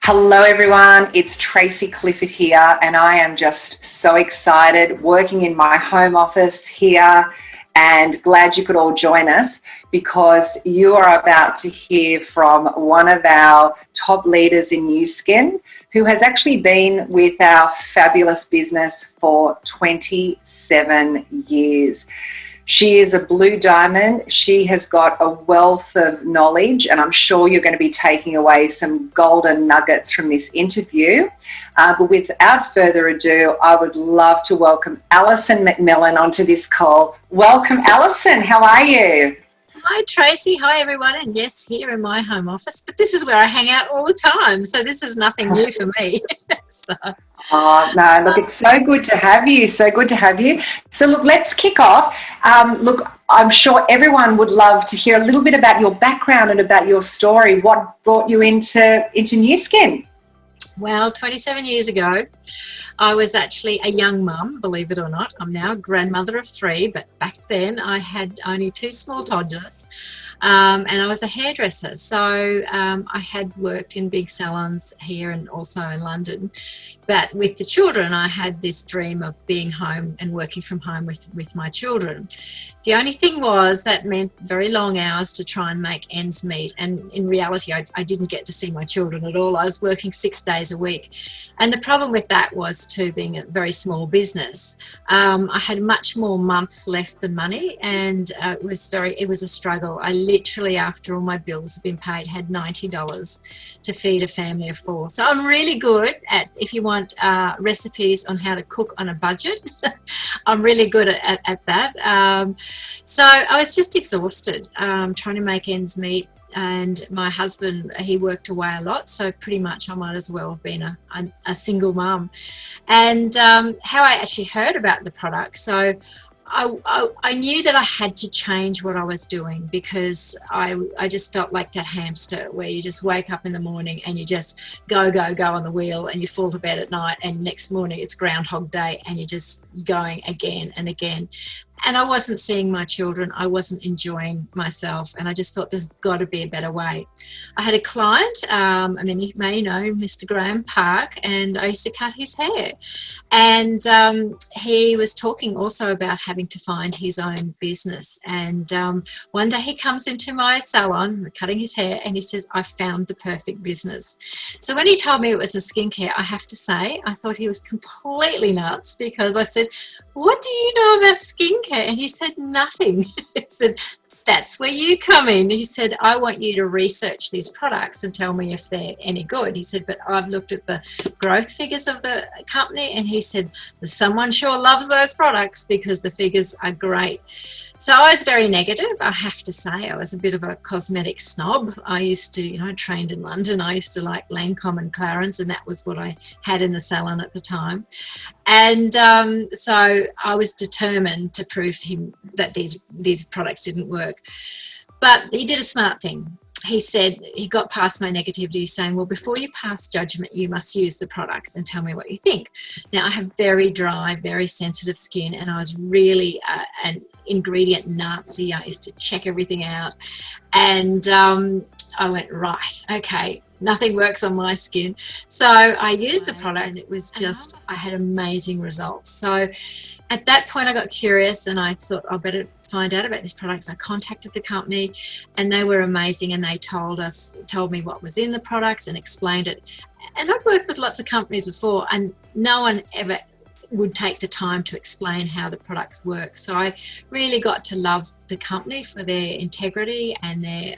Hello, everyone. It's Tracy Clifford here, and I am just so excited working in my home office here and glad you could all join us because you are about to hear from one of our top leaders in Nu Skin who has actually been with our fabulous business for 27 years. She is a blue diamond. She has got a wealth of knowledge, and I'm sure you're going to be taking away some golden nuggets from this interview. But without further ado, I would love to welcome Allison MacMillan onto this call. Welcome, Allison. How are you? Hi, Tracy. Hi, everyone. And yes, here in my home office, but this is where I hang out all the time. So this is nothing new for me. So. Oh, no, look, it's so good to have you. So good to have you. So, look, let's kick off. Look, I'm sure everyone would love to hear a little bit about your background and about your story. What brought you into Nu Skin? Well, 27 years ago, I was actually a young mum, believe it or not. I'm now a grandmother of 3, but back then I had only 2 small toddlers. And I was a hairdresser. So I had worked in big salons here and also in London. But with the children, I had this dream of being home and working from home with my children. The only thing was that meant very long hours to try and make ends meet. And in reality, I didn't get to see my children at all. I was working 6 days a week. And the problem with that was too, being a very small business. I had much more month left than money, and it was a struggle. I literally, after all my bills had been paid, had $90 to feed a family of 4. So I'm really good at, if you want recipes on how to cook on a budget, I'm really good at that. So I was just exhausted trying to make ends meet. And my husband, he worked away a lot, so pretty much I might as well have been a single mum. And how I actually heard about the product, so I knew that I had to change what I was doing, because I just felt like that hamster where you just wake up in the morning and you just go on the wheel, and you fall to bed at night, and next morning it's Groundhog Day and you're just going again and again. And I wasn't seeing my children, I wasn't enjoying myself, and I just thought there's got to be a better way. I had a client, you may know Mr. Graham Park, and I used to cut his hair. And he was talking also about having to find his own business. And one day he comes into my salon, cutting his hair, and he says, I found the perfect business. So when he told me it was a skincare, I have to say, I thought he was completely nuts, because I said, what do you know about skincare? And he said, nothing. He said, that's where you come in. He said, I want you to research these products and tell me if they're any good. He said, but I've looked at the growth figures of the company, and he said, someone sure loves those products because the figures are great. So I was very negative, I have to say. I was a bit of a cosmetic snob. I used to, trained in London. I used to like Lancome and Clarins, and that was what I had in the salon at the time. And so I was determined to prove him that these products didn't work. But he did a smart thing. He said, he got past my negativity, saying, well, before you pass judgment, you must use the products and tell me what you think. Now, I have very dry, very sensitive skin, and I was really an ingredient Nazi. I used to check everything out. And I went, right, okay, nothing works on my skin. So I used the product, and it was just, I had amazing results. So at that point, I got curious, and I thought, I better find out about these products. I contacted the company, and they were amazing, and they told me what was in the products and explained it. And I've worked with lots of companies before, and no one ever would take the time to explain how the products work. So I really got to love the company for their integrity and their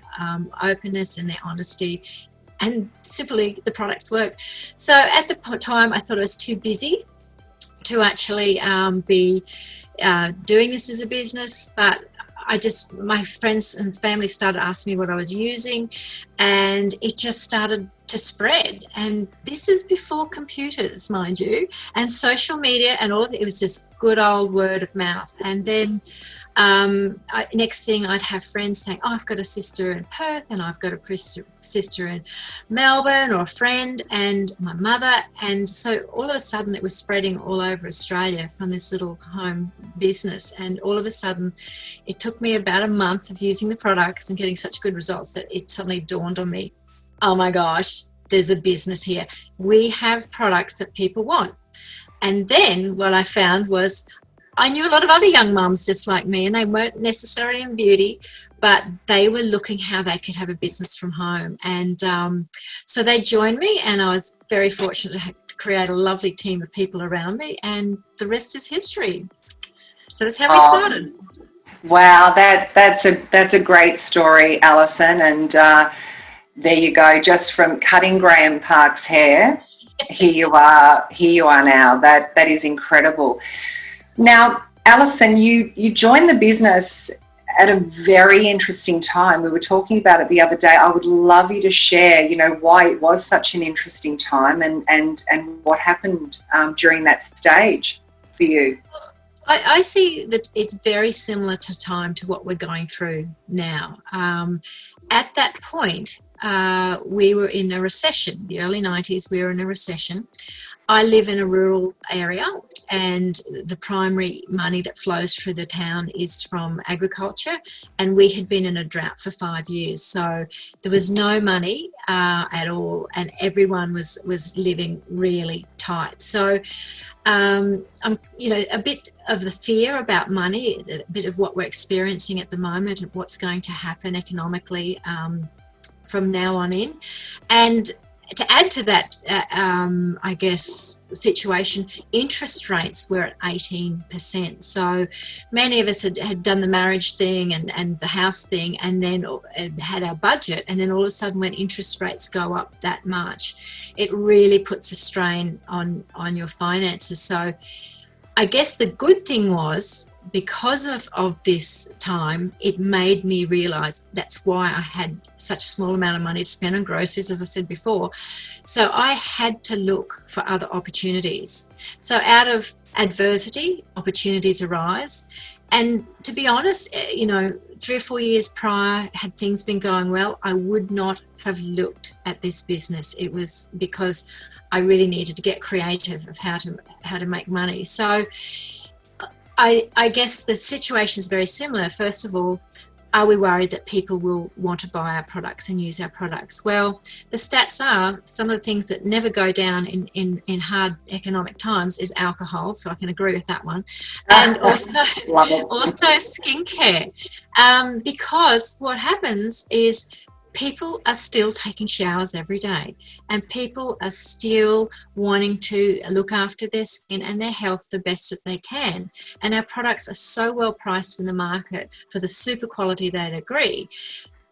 openness and their honesty, and simply the products work. So at the time, I thought I was too busy to actually be doing this as a business, but my friends and family started asking me what I was using, and it just started to spread. And this is before computers, mind you, and social media and all of it. It was just good old word of mouth. And then next thing, I'd have friends saying, oh, I've got a sister in Perth, and I've got a sister in Melbourne, or a friend, and my mother. And so all of a sudden it was spreading all over Australia from this little home business. And all of a sudden it took me about a month of using the products and getting such good results that it suddenly dawned on me, oh my gosh, there's a business here. We have products that people want. And then what I found was I knew a lot of other young mums just like me, and they weren't necessarily in beauty, but they were looking how they could have a business from home. And so they joined me, and I was very fortunate to create a lovely team of people around me, and the rest is history. So that's how we started. Wow, that's a great story, Allison. And there you go. Just from cutting Graham Park's hair, here you are now. That is incredible. Now, Allison, you joined the business at a very interesting time. We were talking about it the other day. I would love you to share, why it was such an interesting time and what happened during that stage for you. I see that it's very similar to what we're going through now. At that point, we were in a recession. The early 90s, we were in a recession. I live in a rural area, and the primary money that flows through the town is from agriculture, and we had been in a drought for 5 years, so there was no money at all, and everyone was living really tight. So a bit of the fear about money, a bit of what we're experiencing at the moment, of what's going to happen economically from now on in. And to add to that, situation, interest rates were at 18%. So many of us had done the marriage thing and the house thing, and then had our budget, and then all of a sudden when interest rates go up that much, it really puts a strain on your finances. So I guess the good thing was, because of this time, it made me realise that's why I had such a small amount of money to spend on groceries, as I said before. So I had to look for other opportunities. So out of adversity, opportunities arise. And to be honest, 3 or 4 years prior, had things been going well, I would not have looked at this business. It was because I really needed to get creative of how to make money. So I guess the situation is very similar. First of all, are we worried that people will want to buy our products and use our products? Well, the stats are some of the things that never go down in hard economic times is alcohol, so I can agree with that one. And also skincare. Because what happens is people are still taking showers every day, and people are still wanting to look after their skin and their health the best that they can. And our products are so well priced in the market for the super quality they agree.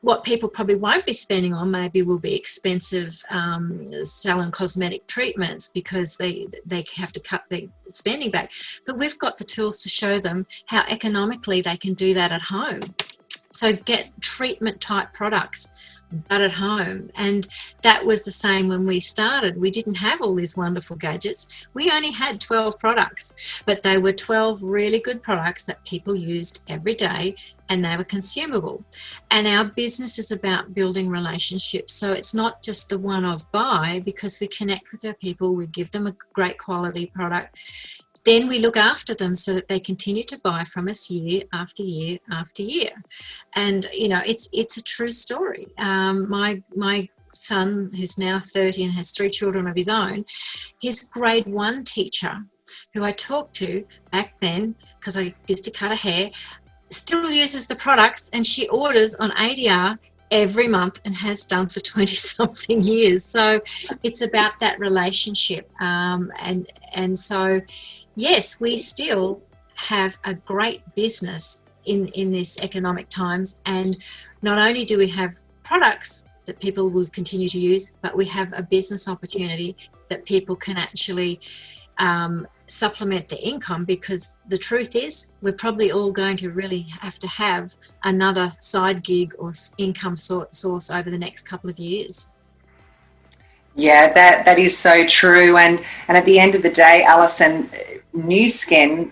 What people probably won't be spending on maybe will be expensive salon cosmetic treatments, because they have to cut their spending back. But we've got the tools to show them how economically they can do that at home. So get treatment type products, but at home. And that was the same when we started. We didn't have all these wonderful gadgets. We only had 12 products, but they were 12 really good products that people used every day, and they were consumable. And our business is about building relationships. So it's not just the one-off buy, because we connect with our people, we give them a great quality product. Then we look after them so that they continue to buy from us year after year after year. And, it's a true story. My son, who's now 30 and has 3 children of his own, his grade 1 teacher, who I talked to back then, because I used to cut her hair, still uses the products, and she orders on ADR every month and has done for 20 something years. So it's about that relationship. And so, yes, we still have a great business in this economic times. And not only do we have products that people will continue to use, but we have a business opportunity that people can actually supplement their income, because the truth is we're probably all going to really have to have another side gig or income source over the next couple of years. Yeah, that is so true. And at the end of the day, Allison, Nu Skin,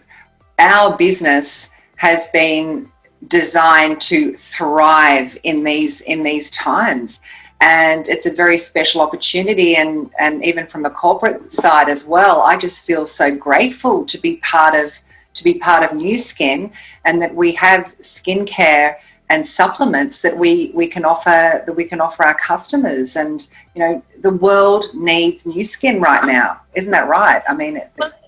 our business has been designed to thrive in these times. And it's a very special opportunity, and even from a corporate side as well, I just feel so grateful to be part of Nu Skin, and that we have skincare and supplements that we can offer our customers. And the world needs new skin right now, isn't that right? I mean,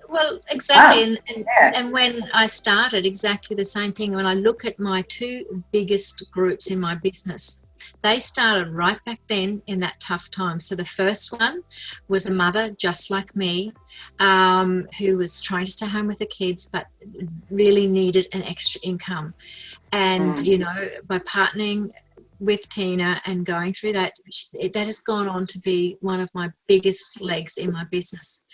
well, exactly. yeah. And when I started, exactly the same thing. When I look at my two biggest groups in my business, they started right back then in that tough time. So the first one was a mother just like me, who was trying to stay home with the kids, but really needed an extra income. And, by partnering with Tina and going through that, that has gone on to be one of my biggest legs in my business.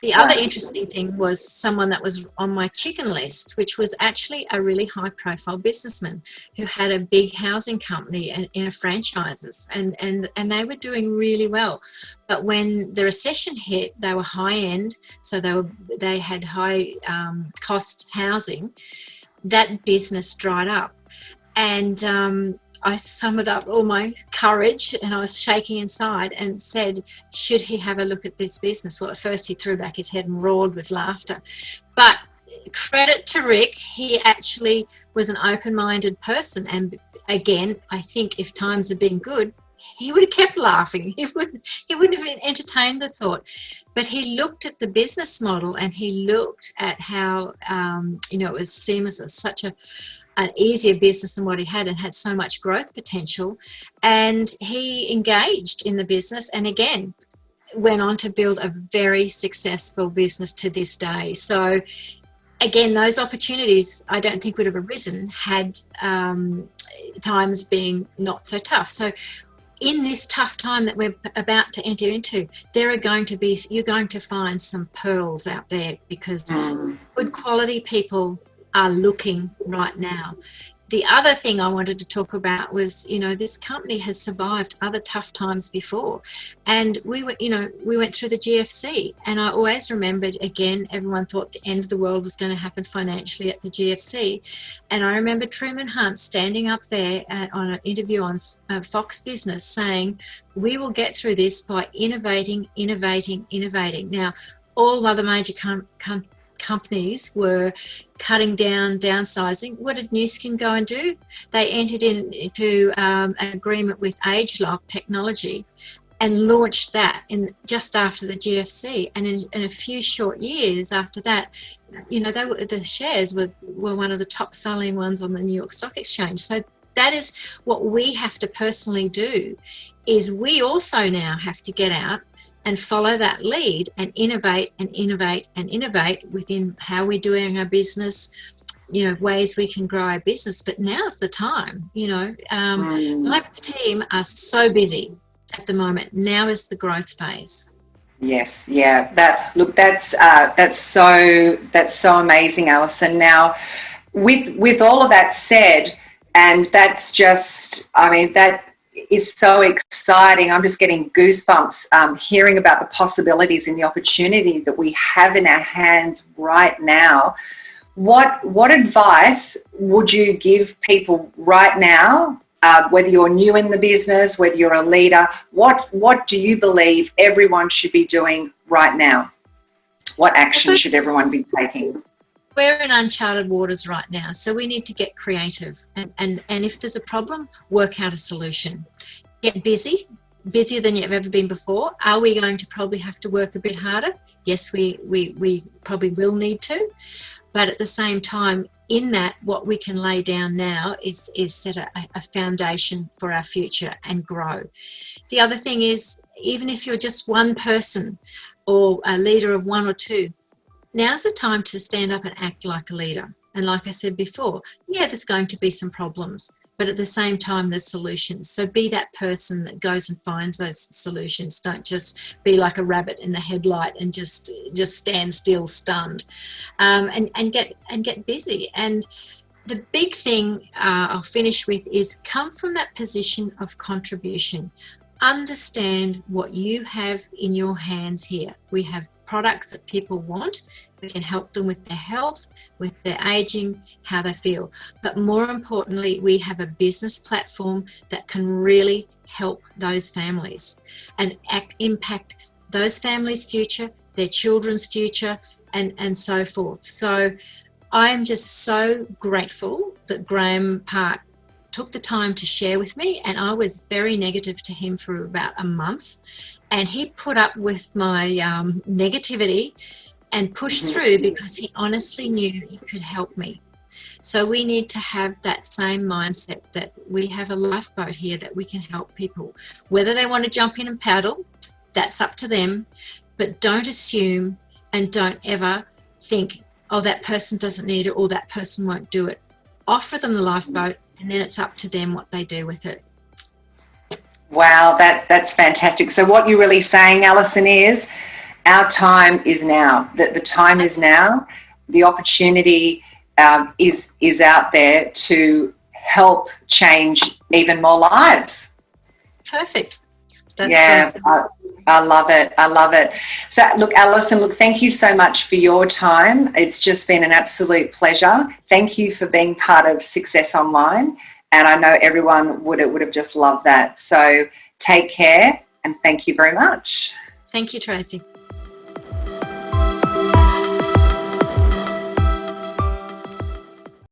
The other interesting thing was someone that was on my chicken list, which was actually a really high profile businessman who had a big housing company and in a franchises, and they were doing really well. But when the recession hit, they were high end, so they had high cost housing. That business dried up. And I summoned up all my courage, and I was shaking inside and said, should he have a look at this business? Well, at first he threw back his head and roared with laughter. But credit to Rick, he actually was an open-minded person. And again, I think if times had been good, he would have kept laughing. He wouldn't have entertained the thought. But he looked at the business model, and he looked at how, it was seamless. It was such an easier business than what he had so much growth potential. And he engaged in the business, and again, went on to build a very successful business to this day. So again, those opportunities I don't think would have arisen had times being not so tough. So in this tough time that we're about to enter into, you're going to find some pearls out there, because good quality people are looking right now. The other thing I wanted to talk about was, this company has survived other tough times before. And we went through the GFC, and I always remembered, again, everyone thought the end of the world was going to happen financially at the GFC. And I remember Truman Hunt standing up there on an interview on Fox Business saying, we will get through this by innovating. Now, all other major companies were cutting down, downsizing. What did Nu Skin go and do? They entered into an agreement with AgeLock Technology and launched that just after the GFC. And in a few short years after that, the shares were one of the top selling ones on the New York Stock Exchange. So that is what we have to personally do, is we also now have to get out and follow that lead and innovate within how we're doing our business, ways we can grow our business. But now's the time. My team are so busy at the moment. Now is the growth phase. Yes, yeah. That's so amazing, Allison. Now, with all of that said, and that's just, that is so exciting. I'm just getting goosebumps hearing about the possibilities and the opportunity that we have in our hands right now. What advice would you give people right now, whether you're new in the business, whether you're a leader? What do you believe everyone should be doing right now? What action should everyone be taking? We're in uncharted waters right now, so we need to get creative, and if there's a problem, work out a solution. Get busier than you've ever been before. Are we going to probably have to work a bit harder? Yes, we probably will need to, but at the same time, in that, what we can lay down now is set a foundation for our future and grow. The other thing is, even if you're just one person or a leader of one or two, now's the time to stand up and act like a leader. And like I said before, there's going to be some problems, but at the same time, there's solutions. So be that person that goes and finds those solutions. Don't just be like a rabbit in the headlight and just stand still, stunned, and get busy. And the big thing I'll finish with is come from that position of contribution. Understand what you have in your hands here. We have products that people want. We can help them with their health, with their aging, how they feel. But more importantly, we have a business platform that can really help those families and impact those families' future, their children's future, and so forth. So I'm just so grateful that Graham Park took the time to share with me, and I was very negative to him for about a month, and he put up with my negativity and pushed through because he honestly knew he could help me. So we need to have that same mindset that we have a lifeboat here that we can help people. Whether they want to jump in and paddle, that's up to them, but don't assume and don't ever think, oh, that person doesn't need it or that person won't do it. Offer them the lifeboat, and then it's up to them what they do with it. Wow, that's fantastic. So what you're really saying, Allison, is our time is now. That the time is now. The opportunity is out there to help change even more lives. Perfect. That's right. I love it. I love it. So look, Allison, thank you so much for your time. It's just been an absolute pleasure. Thank you for being part of Success Online. And I know everyone would have just loved that. So take care, and thank you very much. Thank you, Tracy.